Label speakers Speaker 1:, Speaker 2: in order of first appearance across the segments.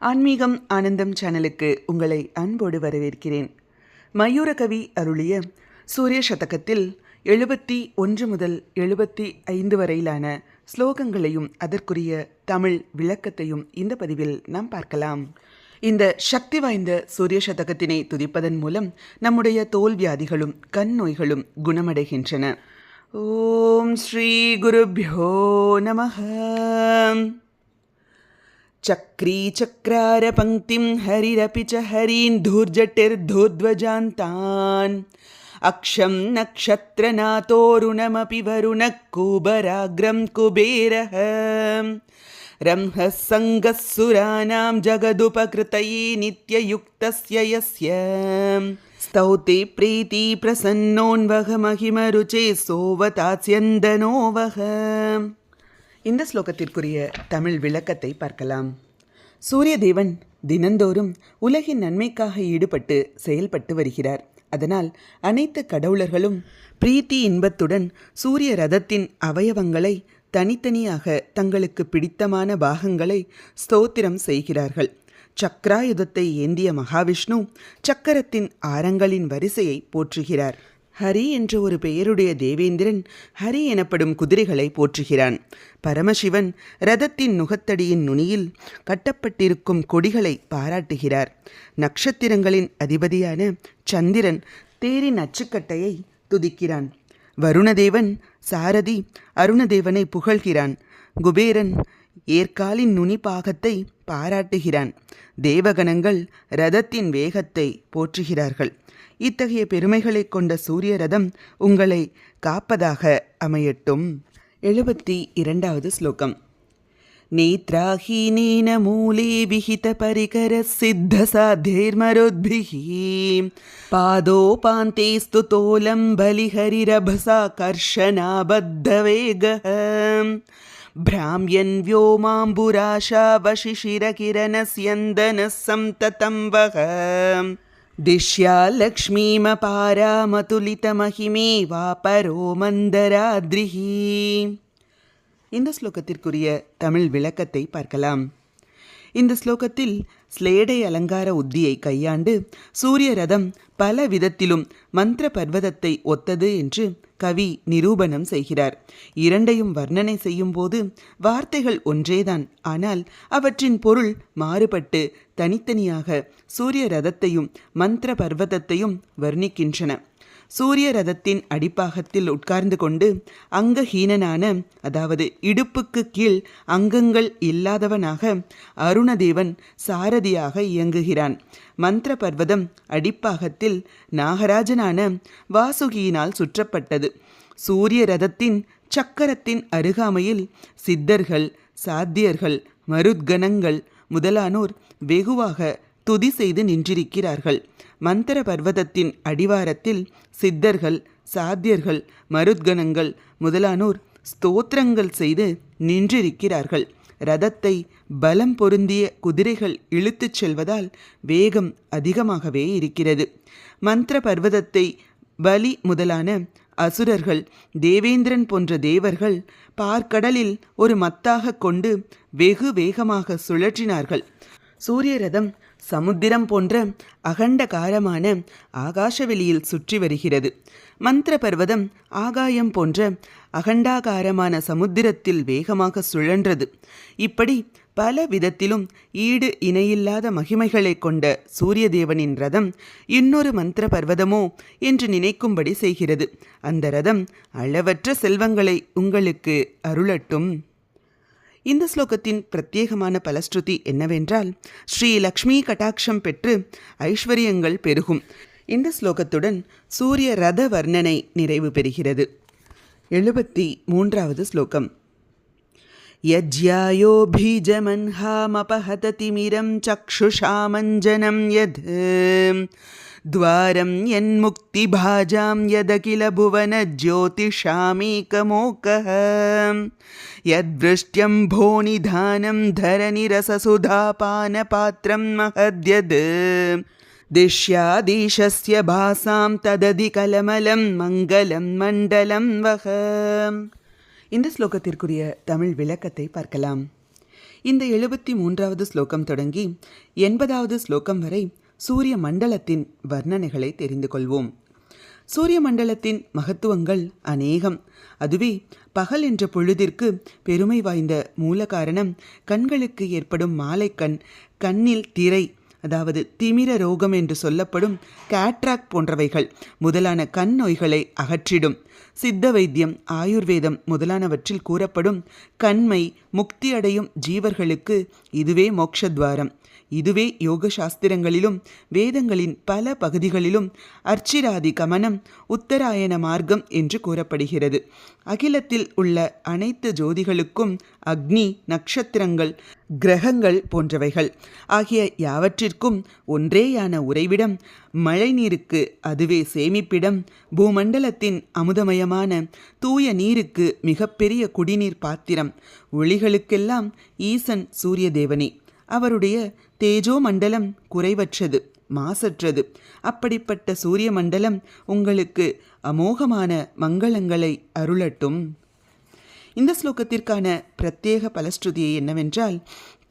Speaker 1: ஆன்மீகம் ஆனந்தம் சேனலுக்கு உங்களை அன்போடு வரவேற்கிறேன். மயூரகவி அருளிய சூரிய சதகத்தில் 71 முதல் 75 வரையிலான ஸ்லோகங்களையும் அதற்குரிய தமிழ் விளக்கத்தையும் இந்த பதிவில் நாம் பார்க்கலாம். இந்த சக்தி வாய்ந்த சூரிய சதகத்தினை துதிப்பதன் மூலம் நம்முடைய தோல் வியாதிகளும் கண் நோய்களும் குணமடைகின்றன. ஓம் ஸ்ரீ குருப்யோ நமஹ. चक्री चक्रार पंक्तिं हरिरपि च हरीन् धूर्जटिर्धूर्ध्वजान्तान् अक्षं नक्षत्रनाथोरुणमपि वरुणः कुबराग्रं कुबेरः रंहः सङ्गः सुराणां जगदुपकृतये नित्ययुक्तस्य यस्य स्तौते प्रीति प्रसन्नोन्वह महिमरुचे सोवतास्यन्दनोवः. இந்த ஸ்லோகத்திற்குரிய தமிழ் விளக்கத்தை பார்க்கலாம். சூரிய தேவன் தினந்தோறும் உலகின் நன்மைக்காக ஈடுபட்டு செயல்பட்டு வருகிறார். அதனால் அனைத்து கடவுளர்களும் பிரீத்தி இன்பத்துடன் சூரிய ரதத்தின் அவயவங்களை தனித்தனியாக தங்களுக்கு பிடித்தமான பாகங்களை ஸ்தோத்திரம் செய்கிறார்கள். சக்ராயுதத்தை ஏந்திய மகாவிஷ்ணு சக்கரத்தின் ஆரங்களின் வரிசையை போற்றுகிறார். ஹரி என்ற ஒரு பெயருடைய தேவேந்திரன் ஹரி எனப்படும் குதிரைகளை போற்றுகிறான். பரமசிவன் ரதத்தின் நுகத்தடியின் நுனியில் கட்டப்பட்டிருக்கும் கொடிகளை பாராட்டுகிறார். நட்சத்திரங்களின் அதிபதியான சந்திரன் தேரின் அச்சுக்கட்டையை துதிக்கிறான். வருணதேவன் சாரதி அருணதேவனை புகழ்கிறான். குபேரன் ஏற்காலின் நுனி பாகத்தை பாராட்டுகிறான். தேவகணங்கள் ரதத்தின் வேகத்தை போற்றுகிறார்கள். இத்தகைய பெருமைகளை கொண்ட சூரிய ரதம் உங்களை காப்பதாக அமையட்டும். 72வது ஸ்லோகம். நேத்ராஹீனேன மூலே விஹித பரிகர சித்த சாத்தேர்மருத்பிஹி பாதோபாந்தேஸ்து தோலம் பலிஹரிரபசா கர்ஷனாபத்தவேகः भ्राम्यन् व्योमाम्बुराशावशिशिरकिरणस्यन्दनः सन्ततं वः दिश्या लक्ष्मीमपारामतुलितमहिमे वापरो मन्दराद्रिः. இந்த ஸ்லோகத்திற்குரிய தமிழ் விளக்கத்தை பார்க்கலாம். இந்த ஸ்லோகத்தில் ஸ்லேடை அலங்கார உத்தியை கையாண்டு சூரிய ரதம் பல விதத்திலும் மந்திர பர்வதத்தை ஒத்தது என்று கவி நிரூபணம் செய்கிறார். இரண்டையும் வர்ணனை செய்யும் போது வார்த்தைகள் ஒன்றேதான், ஆனால் அவற்றின் பொருள் மாறுபட்டு தனித்தனியாக சூரிய ரதத்தையும் மந்திர பர்வதத்தையும் வர்ணிக்கின்றன. சூரிய ரதத்தின் அடிப்பாகத்தில் உட்கார்ந்து கொண்டு அங்கஹீனனான, அதாவது இடுப்புக்கு கீழ் அங்கங்கள் இல்லாதவனாக அருணதேவன் சாரதியாக இயங்குகிறான். மந்திர பர்வதம் அடிப்பாகத்தில் நாகராஜனான வாசுகியினால் சுற்றப்பட்டது. சூரிய ரதத்தின் சக்கரத்தின் அருகாமையில் சித்தர்கள், சாத்தியர்கள், மருத்கணங்கள் முதலானோர் வெகுவாக துதி செய்து நின்றிருக்கிறார்கள். மந்திர பர்வதத்தின் அடிவாரத்தில் சித்தர்கள், சாத்தியர்கள், மருத்கணங்கள் முதலானோர் ஸ்தோத்திரங்கள் செய்து நின்றிருக்கிறார்கள். ரதத்தை பலம் பொருந்திய குதிரைகள் இழுத்துச் செல்வதால் வேகம் அதிகமாகவே இருக்கிறது. மந்திர பர்வதத்தை பலி முதலான அசுரர்கள், தேவேந்திரன் போன்ற தேவர்கள் பார்க்கடலில் ஒரு மத்தாக கொண்டு வெகு வேகமாக சுழற்றினார்கள். சூரிய ரதம் சமுத்திரம் போன்ற அகண்டகாரமான ஆகாசவெளியில் சுற்றி வருகிறது. மந்திர பர்வதம் ஆகாயம் போன்ற அகண்டாகாரமான சமுத்திரத்தில் வேகமாக சுழன்றது. இப்படி பல விதத்திலும் ஈடு இணையில்லாத மகிமைகளை கொண்ட சூரிய தேவனின் ரதம் இன்னொரு மந்திர பர்வதமோ என்று நினைக்கும்படி செய்கிறது. அந்த ரதம் அளவற்ற செல்வங்களை உங்களுக்கு அருளட்டும். இந்த ஸ்லோகத்தின் பிரத்யேகமான பலஸ்ருதி என்னவென்றால், ஸ்ரீ லக்ஷ்மி கட்டாட்சம் பெற்று ஐஸ்வர்யங்கள் பெருகும். இந்த ஸ்லோகத்துடன் சூரிய ரத வர்ணனை நிறைவு பெறுகிறது. 73வது ஸ்லோகம். யஜ்யாயோ பீஜமன்ஹாமபஹததிமிரம் சக்ஷுஷாமஞ்சனம் யத் द्वारं यन्मुक्तिभाजां यदखिल भुवन ज्योतिषामेकमोकः यद्वृष्ट्यं भोनिधानं धरणिरससुधापानपात्रं महद्यद् दिश्यादीशस्य भासां तदधिकलमलं मङ्गलं मण्डलं वः. இந்த ஸ்லோகத்திற்குரிய தமிழ் விளக்கத்தை பார்க்கலாம். இந்த 73வது ஸ்லோகம் தொடங்கி 80வது ஸ்லோகம் வரை சூரிய மண்டலத்தின் வர்ணனைகளை தெரிந்து கொள்வோம். சூரிய மண்டலத்தின் மகத்துவங்கள் அநேகம். அதுவே பகல் என்ற பொழுதிற்கு பெருமை வாய்ந்த மூல காரணம் கண்களுக்கு ஏற்படும் மாலைக்கண், கண்ணில் திரை, அதாவது திமிர ரோகம் என்று சொல்லப்படும் கேட்ராக்ட் போன்றவைகள் முதலான கண் நோய்களை அகற்றிடும். சித்த வைத்தியம், ஆயுர்வேதம் முதலானவற்றில் கூறப்படும் கண்மை, முக்தி அடையும் ஜீவர்களுக்கு இதுவே மோட்சத்வாரம். இதுவே யோக சாஸ்திரங்களிலும் வேதங்களின் பல பகுதிகளிலும் அர்ச்சிராதி கமனம், உத்தராயண மார்க்கம் என்று கூறப்படுகிறது. அகிலத்தில் உள்ள அனைத்து ஜோதிகளுக்கும் அக்னி, நட்சத்திரங்கள், கிரகங்கள் போன்றவைகள் ஆகிய யாவற்றிற்கும் ஒன்றேயான உறைவிடம், மழை நீருக்கு அதுவே சேமிப்பிடம், பூமண்டலத்தின் அமுதமயமான தூய நீருக்கு மிகப்பெரிய குடிநீர் பாத்திரம், ஒளிகளுக்கெல்லாம் ஈசன் சூரிய தேவனே. அவருடைய தேஜோ மண்டலம் குறைவற்றது, மாசற்றது. அப்படிப்பட்ட சூரிய மண்டலம் உங்களுக்கு அமோகமான மங்களங்களை அருளட்டும். இந்த ஸ்லோகத்திற்கான பிரத்யேக பலஸ்ருதியை என்னவென்றால்,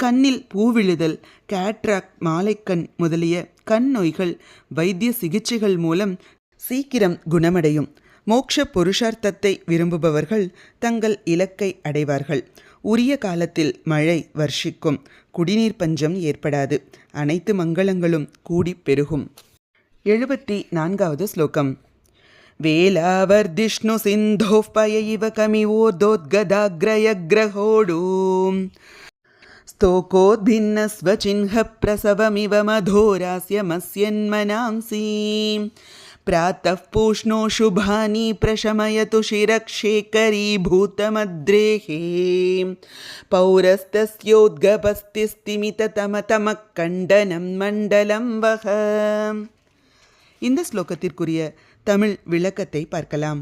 Speaker 1: கண்ணில் பூவிழுதல், கேட்ராக்ட், மாலைக்கண் முதலிய கண் நோய்கள் வைத்திய சிகிச்சைகள் மூலம் சீக்கிரம் குணமடையும். மோட்ச புருஷார்த்தத்தை விரும்புபவர்கள் தங்கள் இலக்கை அடைவார்கள். உரிய காலத்தில் மழை வர்ஷிக்கும், குடிநீர் பஞ்சம் ஏற்படாது, அனைத்து மங்களங்களும் கூடி பெருகும். 74வது ஸ்லோகம். வேலாவர்திஷ்ணு சிந்தோஃப் பயைவ கமிவோர்தோத்கதாக்ரயக்ரஹோடூம் ஸ்தோகோத்பின்னஸ்வசின்ஹ பிரசவமிவ மதோராஸ்யமஸ்யன்மனாம்சீம் प्रातः पूष्णो शुभानि प्रशमयतु शिरक्षेकरीभूतमद्रेः पौरस्तस्योद्गपस्तिस्तिमिततमतमः கண்டனம் மண்டலம் வஹ. இந்த ஸ்லோகத்திற்குரிய தமிழ் விளக்கத்தை பார்க்கலாம்.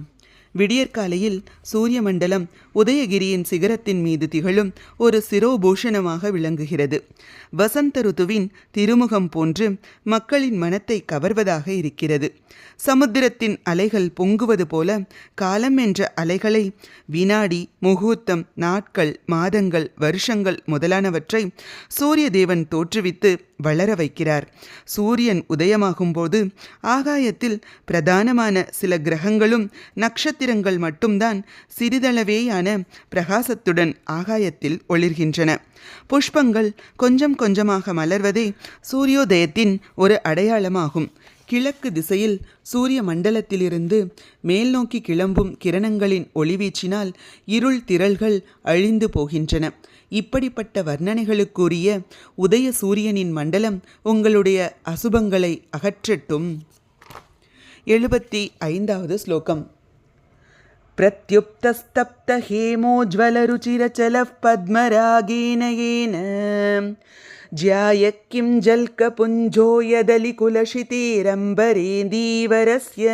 Speaker 1: விடியற்காலையில் சூரிய மண்டலம் உதயகிரியின் சிகரத்தின் மீது திகழும் ஒரு சிரோபூஷணமாக விளங்குகிறது. வசந்த ருத்துவின் திருமுகம் போன்று மக்களின் மனத்தை கவர்வதாக இருக்கிறது. சமுத்திரத்தின் அலைகள் பொங்குவது போல காலம் என்ற அலைகளை வினாடி, முகூர்த்தம், நாட்கள், மாதங்கள், வருஷங்கள் முதலானவற்றை சூரிய தேவன் தோற்றுவித்து வளர வைக்கிறார். சூரியன் உதயமாகும்போது ஆகாயத்தில் பிரதானமான சில கிரகங்களும் நட்சத்திரங்கள் மட்டும்தான் சிறிதளவேயான பிரகாசத்துடன் ஆகாயத்தில் ஒளிர்கின்றன. புஷ்பங்கள் கொஞ்சம் கொஞ்சமாக மலர்வதே சூரியோதயத்தின் ஒரு அடையாளமாகும். கிழக்கு திசையில் சூரிய மண்டலத்திலிருந்து மேல் நோக்கி கிளம்பும் கிரணங்களின் ஒளிவீச்சினால் இருள் திரள்கள் அழிந்து போகின்றன. இப்படிப்பட்ட வர்ணனைகளுக்குரிய உதய சூரியனின் மண்டலம் உங்களுடைய அசுபங்களை அகற்றட்டும். 75வது ஸ்லோகம். பிரத்யுப்தஸ்தப்த ஹேமோஜ்வலருச்சிரச்சலப் பத்மராகேன ஏன ஜ்யாயக்கிம் ஜல்கபுஞ்சோ யதலிகுலஷிதேரம்பரேந்தீவரஸ்ய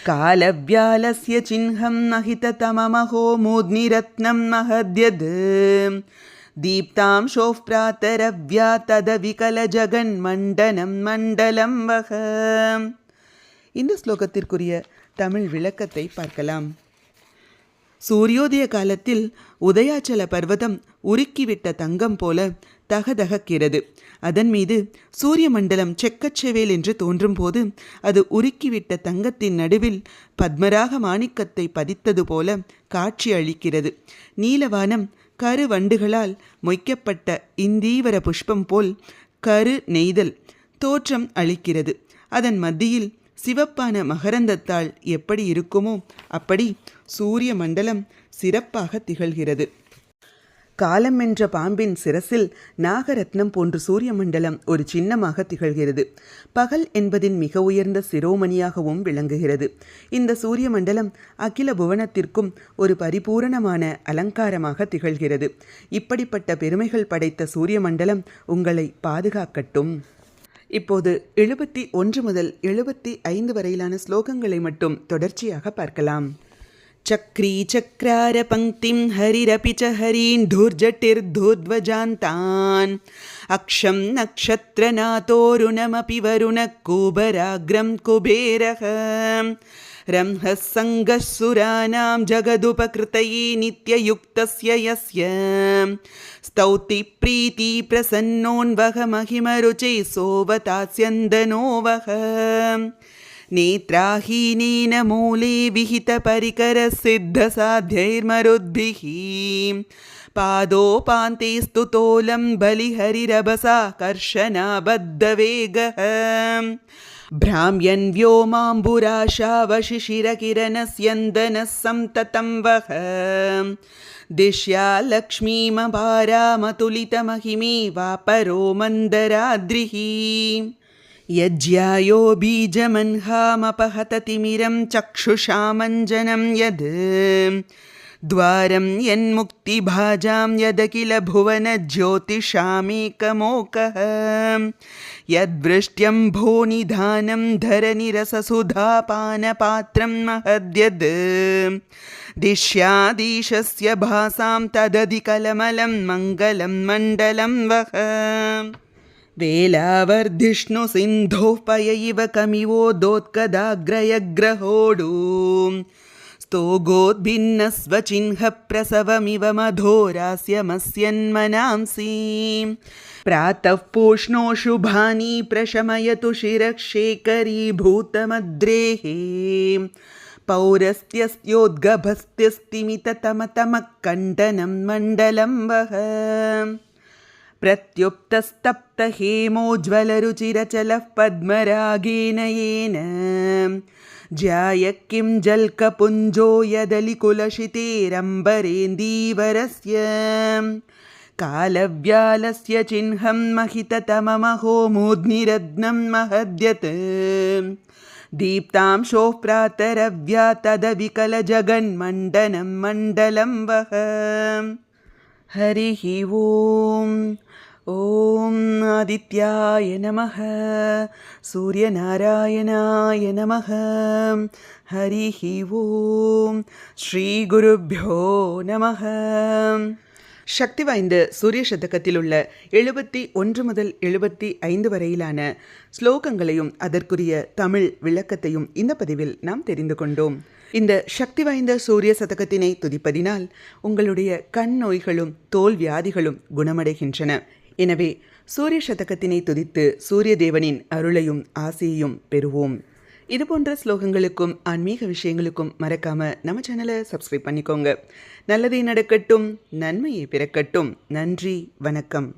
Speaker 1: காலவ்யாலஸ்ய சின்ஹம் மஹிததமமஹோ மூத்னிரத்னம் மஹத்யத் தீப்தாம்ஷோஃப் பிராதரவ்யா ததவிகல ஜகன் மண்டனம் மண்டலம் வஹ. இந்த ஸ்லோகத்திற்குரிய தமிழ் விளக்கத்தை பார்க்கலாம். சூரியோதய காலத்தில் உதயாச்சல பர்வதம் உருக்கிவிட்ட தங்கம் போல தகதகக்கிறது. அதன் மீது சூரிய மண்டலம் செக்கச்செவேல் என்று தோன்றும் போது அது உருக்கிவிட்ட தங்கத்தின் நடுவில் பத்மராக மாணிக்கத்தை பதித்தது போல காட்சி அளிக்கிறது. நீலவானம் கரு வண்டுகளால் மொய்க்கப்பட்ட இந்தீவர புஷ்பம் போல் கரு நெய்தல் தோற்றம் அளிக்கிறது. அதன் மத்தியில் சிவப்பான மகரந்தத்தால் எப்படி இருக்குமோ அப்படி சூரிய மண்டலம் சிறப்பாக திகழ்கிறது. காலம் என்ற பாம்பின் சிரசில் நாகரத்னம் போன்று சூரிய மண்டலம் ஒரு சின்னமாக திகழ்கிறது. பகல் என்பதின் மிக உயர்ந்த சிரோமணியாகவும் விளங்குகிறது. இந்த சூரிய மண்டலம் அகில புவனத்திற்கும் ஒரு பரிபூரணமான அலங்காரமாக திகழ்கிறது. இப்படிப்பட்ட பெருமைகள் படைத்த சூரிய மண்டலம் உங்களை பாதுகாக்கட்டும். இப்போது 71 முதல் 75 வரையிலான ஸ்லோகங்களை மட்டும் தொடர்ச்சியாக பார்க்கலாம். சக்ரீ சக்ரார பங்கிம் ஹரிரபி ச ஹரீன் துர்ஜட்டிர்துர்த்வஜாந்தான் அக்ஷம் நக்ஷத்ரநாதோருணமபி வருண கூபராக்ரம் குபேரஹ रंहः सङ्गः जगदुपकृतये नित्ययुक्तस्य यस्य स्तौति प्रीति प्रसन्नोन्वह महिमरुचे सोवतास्यन्दनो वः नेत्राहीनेन मूले विहितपरिकरसिद्धसाध्यैर्मरुद्भिः पादोपान्ते स्तुतोलं बलिहरिरभसा कर्षणाबद्धवेगः भ्राम्यन् व्योमाम्बुराशावशिशिरकिरणस्यन्दनः सन्ततं वः दिश्या लक्ष्मीमभारामतुलितमहिमे वापरो मन्दराद्रिः यज्ञायो बीजमन्हामपहततिमिरं चक्षुषामञ्जनं यद् द्वारं यन्मुक्तिभाजां यदखिल भुवनज्योतिषामेकमोकः यद्वृष्ट्यं भोनिधानं धरनिरससुधापानपात्रं महद्यद् दिश्यादीशस्य भासां तदधिकलमलं मङ्गलं मण्डलं वः वेलावर्धिष्णुसिन्धोः पय इव कमिवोदोत्कदाग्रयग्रहोडु स्तोगोद्भिन्नस्वचिह्नप्रसवमिव मधोरास्यमस्यन्मनांसि प्रातः पूष्णो शुभानि प्रशमयतु शिरःशेखरीभूतमद्रेः पौरस्त्यस्योद्गभस्त्यस्तिमिततमतमः कण्डनं मण्डलं वः प्रत्युप्तस्तप्तहेमोज्ज्वलरुचिरचलः पद्मरागेन येन ज्याय किं जल्कपुञ्जो यदलिकुलशितेरम्बरेन्दीवरस्य कालव्यालस्य चिह्नं महिततममहो मूर्ध्निरत्नं महद्यत् दीप्तांशोः प्रातरव्या तदविकलजगन्मण्डनं मण्डलं वः हरिः ॐ आदित्याय नमः सूर्यनारायणाय नमः हरिः ॐ श्रीगुरुभ्यो नमः சக்தி வாய்ந்த சூரிய சதகத்தில் உள்ள 71 முதல் 75 வரையிலான ஸ்லோகங்களையும் அதற்குரிய தமிழ் விளக்கத்தையும் இந்த பதிவில் நாம் தெரிந்து கொண்டோம். இந்த சக்தி வாய்ந்த சூரிய சதகத்தினை துதிப்பதினால் உங்களுடைய கண் நோய்களும் தோல் வியாதிகளும் குணமடைகின்றன. எனவே சூரிய சதகத்தினை துதித்து சூரிய தேவனின் அருளையும் ஆசையையும் பெறுவோம். இதுபோன்ற ஸ்லோகங்களுக்கும் ஆன்மீக விஷயங்களுக்கும் மறக்காம நம்ம சேனலை சப்ஸ்கிரைப் பண்ணிக்கோங்க. நல்லதே நடக்கட்டும், நன்மையே பிறக்கட்டும். நன்றி, வணக்கம்.